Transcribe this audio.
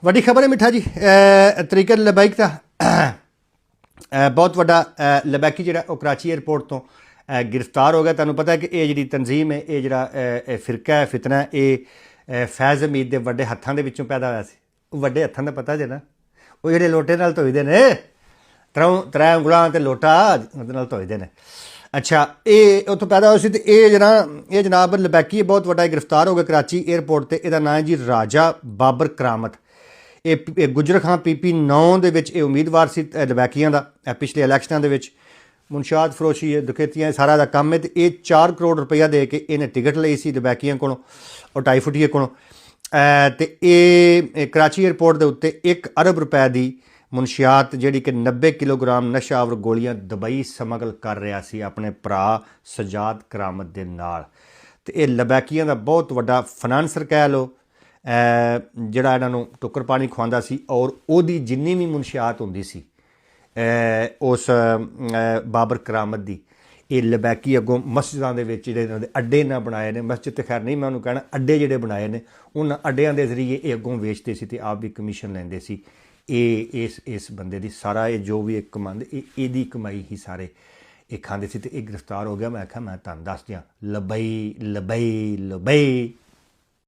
ਵੱਡੀ ਖਬਰ ਹੈ ਮਿੱਠਾ ਜੀ। ਤਰੀਕਤ ਲਬੈਕ ਦਾ ਬਹੁਤ ਵੱਡਾ ਲਬੈਕੀ ਜਿਹੜਾ ਉਹ ਕਰਾਚੀ ਏਅਰਪੋਰਟ ਤੋਂ ਗ੍ਰਿਫਤਾਰ ਹੋ ਗਿਆ। ਤੁਹਾਨੂੰ ਪਤਾ ਕਿ ਇਹ ਜਿਹੜੀ ਤਨਜ਼ੀਮ ਹੈ, ਇਹ ਜਿਹੜਾ ਫਿਰਕਾ ਹੈ, ਫਿਤਨਾ ਹੈ, ਇਹ ਫੈਜ਼ ਹਮੀਦ ਦੇ ਵੱਡੇ ਹੱਥਾਂ ਦੇ ਵਿੱਚੋਂ ਪੈਦਾ ਹੋਇਆ ਸੀ। ਉਹ ਵੱਡੇ ਹੱਥਾਂ ਦਾ ਪਤਾ ਜੇ ਨਾ, ਉਹ ਜਿਹੜੇ ਲੋਟੇ ਨਾਲ ਧੋਈਦੇ ਨੇ, ਤਰੇ ਉਂਗਲਾਂ ਤੇ ਲੋਟਾ ਉਹਦੇ ਨਾਲ ਧੋਈਦੇ ਨੇ। ਅੱਛਾ, ਇਹ ਉੱਥੋਂ ਪੈਦਾ ਹੋਇਆ ਸੀ ਅਤੇ ਇਹ ਜਨਾਬ ਲਬੈਕੀ ਬਹੁਤ ਵੱਡਾ ਗ੍ਰਿਫਤਾਰ ਹੋ ਗਿਆ ਕਰਾਚੀ ਏਅਰਪੋਰਟ 'ਤੇ। ਇਹਦਾ ਨਾਂ ਹੈ ਜੀ ਰਾਜਾ ਬਾਬਰ ਕਰਾਮਤ। ਇਹ ਗੁਜਰ ਖਾਂ PP 9 ਦੇ ਵਿੱਚ ਇਹ ਉਮੀਦਵਾਰ ਸੀ ਲਬੈਕੀਆਂ ਦਾ। ਪਿਛਲੇ ਇਲੈਕਸ਼ਨਾਂ ਦੇ ਵਿੱਚ ਮੁਨਸ਼ਾਤ ਫਰੋਸ਼ੀ, ਦੁਖੇਤੀਆਂ, ਸਾਰਾ ਦਾ ਕੰਮ ਹੈ। ਅਤੇ ਇਹ 4 ਕਰੋੜ ਰੁਪਈਆ ਦੇ ਕੇ ਇਹਨੇ ਟਿਕਟ ਲਈ ਸੀ ਲਬੈਕੀਆਂ ਕੋਲੋਂ, ਉਹ 2.5 ਫੁੱਟੀਏ ਕੋਲੋਂ। ਅਤੇ ਇਹ ਕਰਾਚੀ ਏਅਰਪੋਰਟ ਦੇ ਉੱਤੇ 1 ਅਰਬ ਰੁਪਏ ਦੀ ਮੁਨਸ਼ਿਆਤ, ਜਿਹੜੀ ਕਿ 90 ਕਿਲੋਗ੍ਰਾਮ ਨਸ਼ਾਵਰ ਗੋਲੀਆਂ ਦੁਬਈ ਸਮਗਲ ਕਰ ਰਿਹਾ ਸੀ ਆਪਣੇ ਭਰਾ ਸਜਾਦ ਕਰਾਮਤ ਦੇ ਨਾਲ। ਅਤੇ ਇਹ ਲਬੈਕੀਆਂ ਦਾ ਬਹੁਤ ਵੱਡਾ ਫਾਈਨਾਂਸਰ ਕਹਿ ਲਓ, ਜਿਹੜਾ ਇਹਨਾਂ ਨੂੰ ਟੁੱਕਰ ਪਾਣੀ ਖਵਾਉਂਦਾ ਸੀ। ਔਰ ਉਹਦੀ ਜਿੰਨੀ ਵੀ ਮੁਨਸ਼ਿਆਤ ਹੁੰਦੀ ਸੀ ਉਸ ਬਾਬਰ ਕਰਾਮਤ ਦੀ, ਇਹ ਲਬੈਕੀ ਅੱਗੋਂ ਮਸਜਿਦਾਂ ਦੇ ਵਿੱਚ ਜਿਹੜੇ ਇਹਨਾਂ ਦੇ ਅੱਡੇ ਇਹਨਾਂ ਬਣਾਏ ਨੇ, ਮਸਜਿਦ ਤੇ ਖੈਰ ਨਹੀਂ ਮੈਂ ਉਹਨੂੰ ਕਹਿਣਾ, ਅੱਡੇ ਜਿਹੜੇ ਬਣਾਏ ਨੇ, ਉਹਨਾਂ ਅੱਡਿਆਂ ਦੇ ਜ਼ਰੀਏ ਇਹ ਅੱਗੋਂ ਵੇਚਦੇ ਸੀ ਅਤੇ ਆਪ ਵੀ ਕਮਿਸ਼ਨ ਲੈਂਦੇ ਸੀ। ਇਹ ਇਸ ਬੰਦੇ ਦੀ ਸਾਰਾ ਇਹ ਜੋ ਵੀ ਇਹ ਕਮਾਉਂਦੇ, ਇਹਦੀ ਕਮਾਈ ਹੀ ਸਾਰੇ ਇਹ ਖਾਂਦੇ ਸੀ। ਅਤੇ ਇਹ ਗ੍ਰਿਫਤਾਰ ਹੋ ਗਿਆ। ਮੈਂ ਆਖਿਆ ਮੈਂ ਤੁਹਾਨੂੰ ਦੱਸ ਦਿਆਂ, ਲਬਈ ਲਬਈ ਲਬਈ।